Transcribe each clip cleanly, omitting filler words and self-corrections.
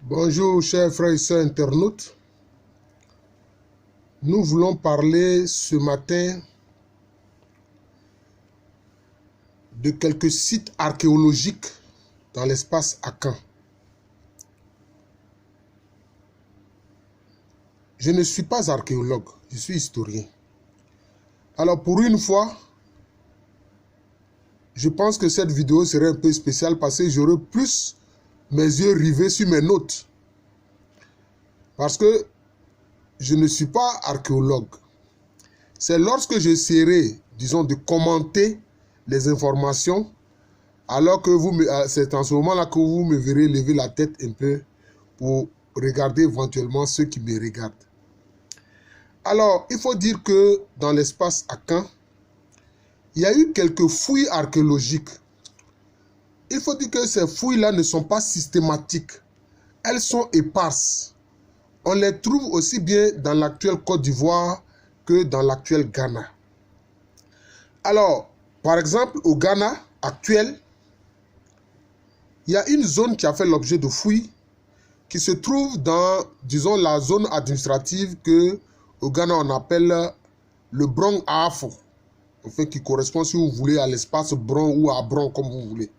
Bonjour chers frères et sœurs internautes. Nous voulons parler ce matin de quelques sites archéologiques dans l'espace Akan. Je ne suis pas archéologue, je suis historien. Alors pour une fois, je pense que cette vidéo serait un peu spéciale parce que j'aurai plus mes yeux rivés sur mes notes. Parce que je ne suis pas archéologue. C'est lorsque j'essaierai, disons, de commenter les informations, alors que c'est en ce moment-là que vous me verrez lever la tête un peu pour regarder éventuellement ceux qui me regardent. Alors, il faut dire que dans l'espace Akan, il y a eu quelques fouilles archéologiques. Il faut dire que ces fouilles-là ne sont pas systématiques. Elles sont éparses. On les trouve aussi bien dans l'actuelle Côte d'Ivoire que dans l'actuel Ghana. Alors, par exemple, au Ghana actuel, il y a une zone qui a fait l'objet de fouilles qui se trouve dans, disons, la zone administrative que au Ghana on appelle le Brong Ahafo. Enfin, qui correspond, si vous voulez, à l'espace Bron ou à Bron, comme vous voulez.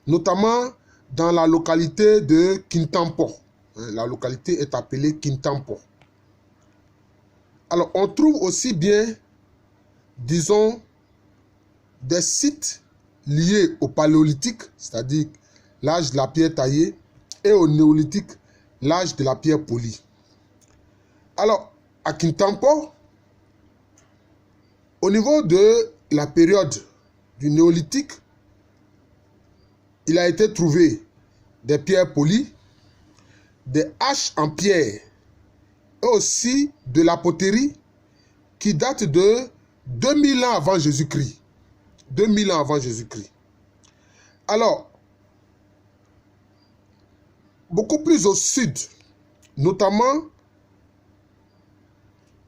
Notamment dans la localité de Kintampo. La localité est appelée Kintampo. Alors, on trouve aussi bien, disons, des sites liés au paléolithique, c'est-à-dire l'âge de la pierre taillée, et au néolithique, l'âge de la pierre polie. Alors, à Kintampo, au niveau de la période du néolithique, il a été trouvé des pierres polies, des haches en pierre et aussi de la poterie qui date de 2000 ans avant Jésus-Christ. 2000 ans avant Jésus-Christ. Alors, beaucoup plus au sud, notamment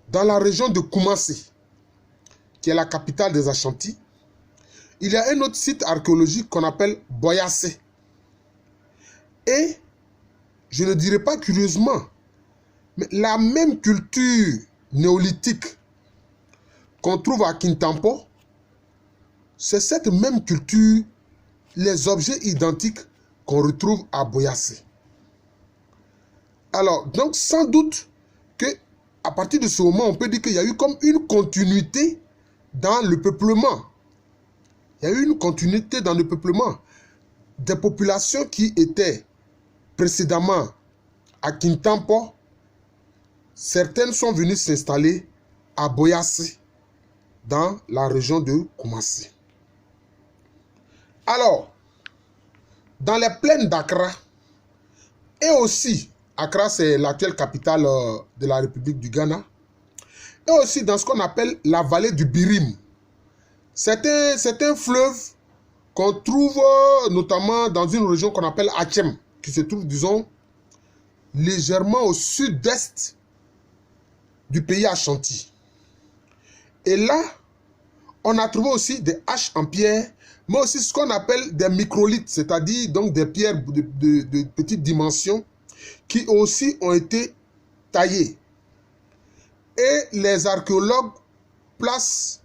dans la région de Koumassi, qui est la capitale des Ashanti, il y a un autre site archéologique qu'on appelle Boyassé. Et, je ne dirais pas curieusement, mais la même culture néolithique qu'on trouve à Kintampo, c'est cette même culture, les objets identiques qu'on retrouve à Boyassé. Alors, donc sans doute que à partir de ce moment, on peut dire qu'il y a eu comme une continuité dans le peuplement. Il y a eu une continuité dans le peuplement des populations qui étaient précédemment à Kintampo. Certaines sont venues s'installer à Boyassé, dans la région de Koumassi. Alors, dans les plaines d'Accra, et aussi, Accra c'est l'actuelle capitale de la République du Ghana, et aussi dans ce qu'on appelle la vallée du Birim. C'est un fleuve qu'on trouve notamment dans une région qu'on appelle Achem, qui se trouve, disons, légèrement au sud-est du pays Ashanti. Et là, on a trouvé aussi des haches en pierre, mais aussi ce qu'on appelle des microlithes, c'est-à-dire donc des pierres de petite dimension qui aussi ont été taillées. Et les archéologues placent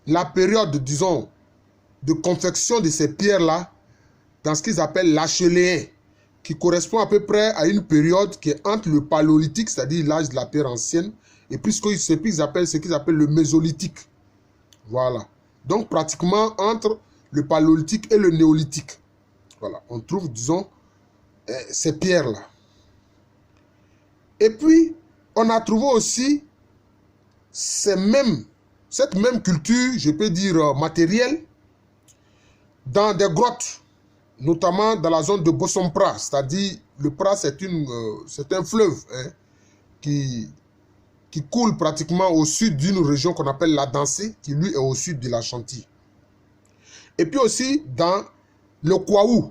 la période, disons, de confection de ces pierres-là dans ce qu'ils appellent l'Acheléen, qui correspond à peu près à une période qui est entre le paléolithique, c'est-à-dire l'âge de la pierre ancienne, et puis ce qu'ils appellent le mésolithique. Voilà. Donc, pratiquement entre le paléolithique et le néolithique. Voilà. On trouve, disons, ces pierres-là. Et puis, on a trouvé aussi cette même culture, je peux dire matérielle, dans des grottes, notamment dans la zone de Bossompra, c'est-à-dire le Pra, c'est un fleuve qui coule pratiquement au sud d'une région qu'on appelle la Dansée, qui lui est au sud de l'Ashanti. Et puis aussi dans le Kwaou,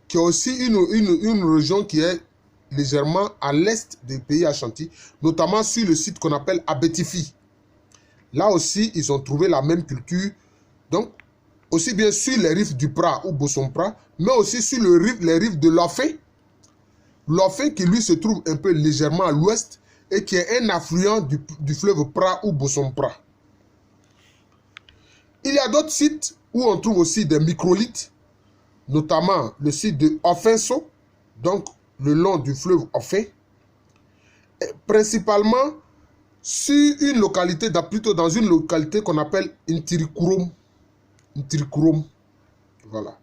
qui est aussi une région qui est légèrement à l'est des pays Ashanti, notamment sur le site qu'on appelle Abetifi. Là aussi, ils ont trouvé la même culture, donc aussi bien sur les rives du Pra ou Bossompra, mais aussi sur les rives de l'Afé, l'Offin qui lui se trouve un peu légèrement à l'ouest et qui est un affluent du fleuve Pra ou Boson-Pra. Il y a d'autres sites où on trouve aussi des microlithes, notamment le site de Offenso, donc le long du fleuve Offin, principalement sur une localité, plutôt dans une localité qu'on appelle Intirikurum. Voilà.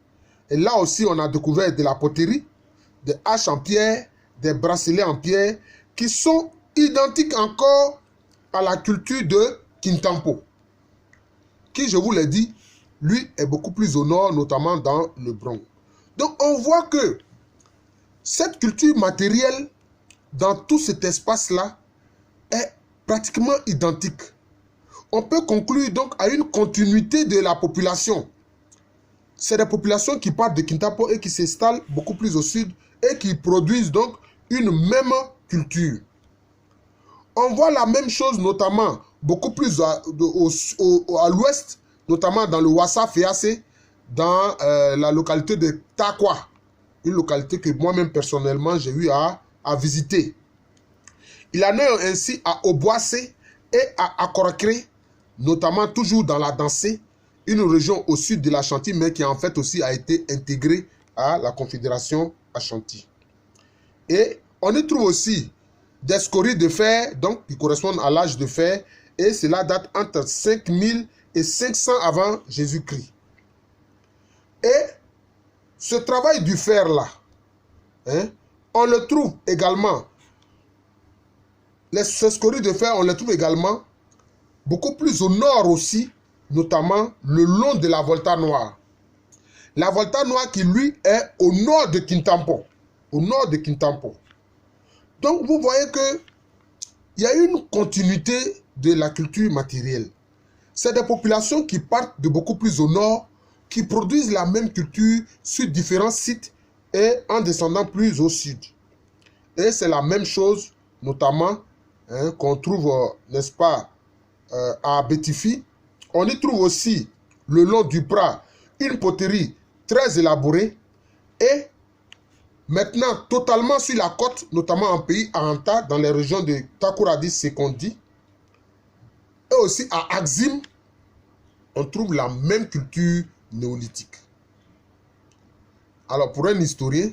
Et là aussi, on a découvert de la poterie, des haches en pierre, des bracelets en pierre, qui sont identiques encore à la culture de Kintampo, qui, je vous l'ai dit, lui est beaucoup plus au nord, notamment dans le Bronx. Donc, on voit que cette culture matérielle, dans tout cet espace-là, est pratiquement identique. On peut conclure donc à une continuité de la population. C'est des populations qui partent de Kintampo et qui s'installent beaucoup plus au sud et qui produisent donc une même culture. On voit la même chose notamment beaucoup plus à l'ouest, notamment dans le Wassa Féacé, dans la localité de Takwa, une localité que moi-même personnellement j'ai eu à visiter. Il en est ainsi à Oboissé et à Akorakre, notamment toujours dans la Dansée, une région au sud de l'Ashanti, mais qui en fait aussi a été intégrée à la Confédération Ashanti. Et on y trouve aussi des scories de fer, donc qui correspondent à l'âge de fer, et cela date entre 5000 et 500 avant Jésus-Christ. Et ce travail du fer-là, on le trouve également, ces scories de fer, on les trouve également beaucoup plus au nord aussi, notamment le long de la Volta Noire. La Volta Noire qui, lui, est au nord de Kintampo. Au nord de Kintampo. Donc, vous voyez que il y a une continuité de la culture matérielle. C'est des populations qui partent de beaucoup plus au nord, qui produisent la même culture sur différents sites et en descendant plus au sud. Et c'est la même chose, notamment, qu'on trouve, n'est-ce pas, à Bétifi. On y trouve aussi, le long du Pra, une poterie très élaborée et maintenant totalement sur la côte, notamment en pays Anta, dans les régions de Takoradi, Sekondi, et aussi à Axim, on trouve la même culture néolithique. Alors pour un historien,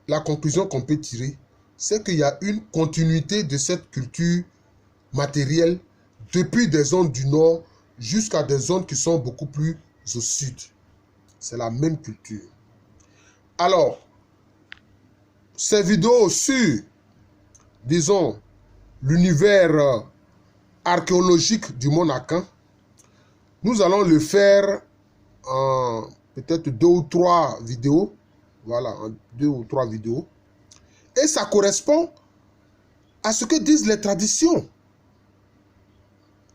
la conclusion qu'on peut tirer, c'est qu'il y a une continuité de cette culture matérielle depuis des zones du nord jusqu'à des zones qui sont beaucoup plus au sud. C'est la même culture. Alors, ces vidéos sur, disons, l'univers archéologique du Mont Akan, nous allons le faire en peut-être 2 ou 3 vidéos. Voilà, en 2 ou 3 vidéos. Et ça correspond à ce que disent les traditions.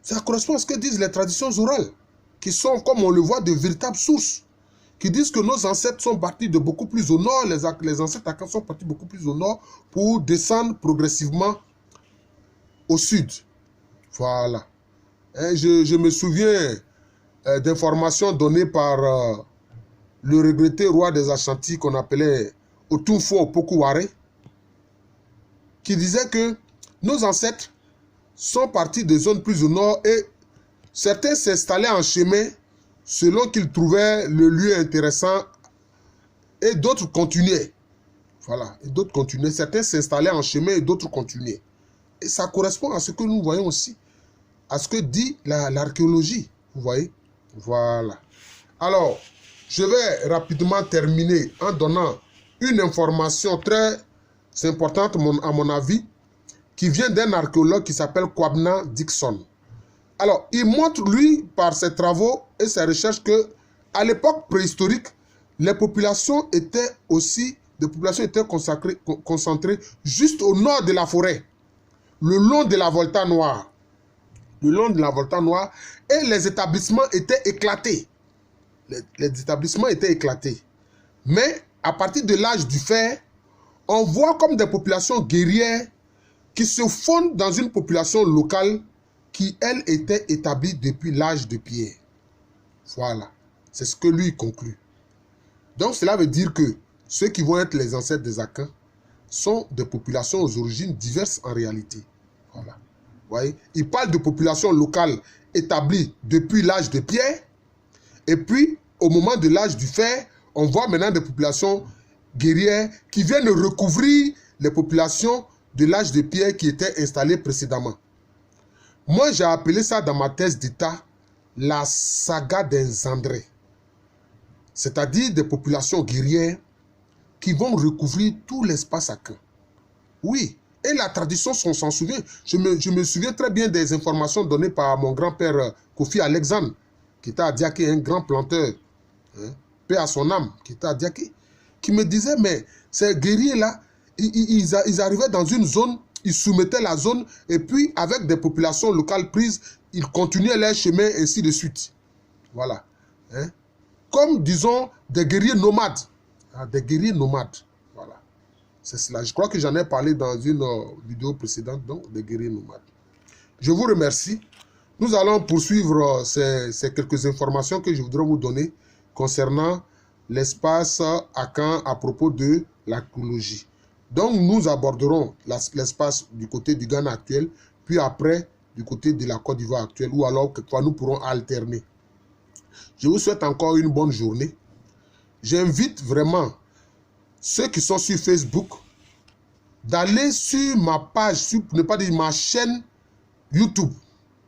Ça correspond à ce que disent les traditions orales, qui sont, comme on le voit, de véritables sources, qui disent que nos ancêtres sont partis de beaucoup plus au nord, les ancêtres Akans sont partis beaucoup plus au nord pour descendre progressivement au sud. Voilà. Et je me souviens d'informations données par le regretté roi des Ashanti qu'on appelait Otunfo Opokuware, qui disait que nos ancêtres sont partis des zones plus au nord et certains s'installaient en chemin selon qu'ils trouvaient le lieu intéressant et d'autres continuaient. Voilà, et d'autres continuaient. Certains s'installaient en chemin et d'autres continuaient. Et ça correspond à ce que nous voyons aussi, à ce que dit l'archéologie. Vous voyez? Voilà. Alors, je vais rapidement terminer en donnant une information très importante à mon avis, qui vient d'un archéologue qui s'appelle Kwabena Dixon. Alors, il montre, lui, par ses travaux et ses recherches, que à l'époque préhistorique, les populations étaient concentrées juste au nord de la forêt, le long de la Volta Noire. Le long de la Volta Noire, et les établissements étaient éclatés. Les établissements étaient éclatés. Mais, à partir de l'âge du fer, on voit comme des populations guerrières qui se fondent dans une population locale qui, elle, était établie depuis l'âge de pierre. Voilà. C'est ce que lui conclut. Donc, cela veut dire que ceux qui vont être les ancêtres des Akans sont des populations aux origines diverses en réalité. Voilà. Vous voyez? Il parle de populations locales établies depuis l'âge de pierre. Et puis, au moment de l'âge du fer, on voit maintenant des populations guerrières qui viennent recouvrir les populations de l'âge de pierre qui étaient installées précédemment. Moi, j'ai appelé ça dans ma thèse d'état la saga des Andrés. C'est-à-dire des populations guerrières qui vont recouvrir tout l'espace Akan. Oui, et la tradition s'en souvient. Je me souviens très bien des informations données par mon grand-père Kofi Alexandre, qui était à Diaké, un grand planteur, hein, paix à son âme, qui était à Diaké, qui me disait, mais ces guerriers-là, ils arrivaient dans une zone, ils soumettaient la zone, et puis avec des populations locales prises, ils continuaient leur chemin, ainsi de suite. Voilà. Hein? Comme, disons, des guerriers nomades. Ah, des guerriers nomades. Voilà. C'est cela. Je crois que j'en ai parlé dans une vidéo précédente, donc, des guerriers nomades. Je vous remercie. Nous allons poursuivre ces quelques informations que je voudrais vous donner concernant l'espace Akan à propos de l'archéologie. Donc, nous aborderons l'espace du côté du Ghana actuel, puis après, du côté de la Côte d'Ivoire actuelle, ou alors quelquefois nous pourrons alterner. Je vous souhaite encore une bonne journée. J'invite vraiment ceux qui sont sur Facebook d'aller sur ma page, pour ne pas dire ma chaîne YouTube.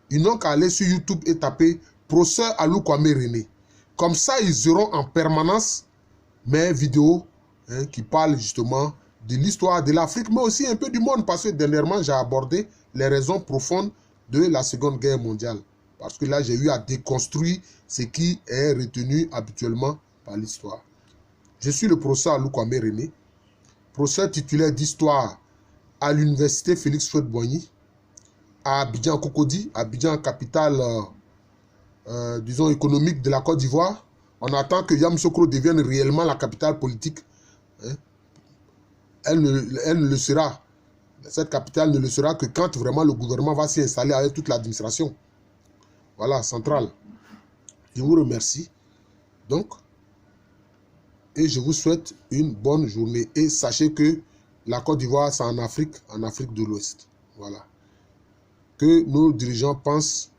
Ils n'ont qu'à aller sur YouTube et taper Professeur Alou Kwame René. Comme ça, ils auront en permanence mes vidéos qui parlent justement de l'histoire de l'Afrique, mais aussi un peu du monde, parce que dernièrement, j'ai abordé les raisons profondes de la Seconde Guerre mondiale. Parce que là, j'ai eu à déconstruire ce qui est retenu habituellement par l'histoire. Je suis le professeur Alou Kwame René, professeur titulaire d'histoire à l'université Félix Houphouët-Boigny, à Abidjan Cocody, Abidjan, capitale, disons, économique de la Côte d'Ivoire. On attend que Yamoussoukro devienne réellement la capitale politique. Hein. Elle ne le sera. Cette capitale ne le sera que quand vraiment le gouvernement va s'y installer avec toute l'administration. Voilà, centrale. Je vous remercie. Donc, et je vous souhaite une bonne journée. Et sachez que la Côte d'Ivoire, c'est en Afrique de l'Ouest. Voilà. Que nos dirigeants pensent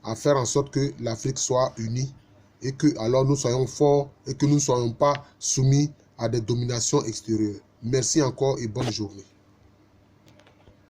à faire en sorte que l'Afrique soit unie et que alors nous soyons forts et que nous ne soyons pas soumis à des dominations extérieures. Merci encore et bonne journée.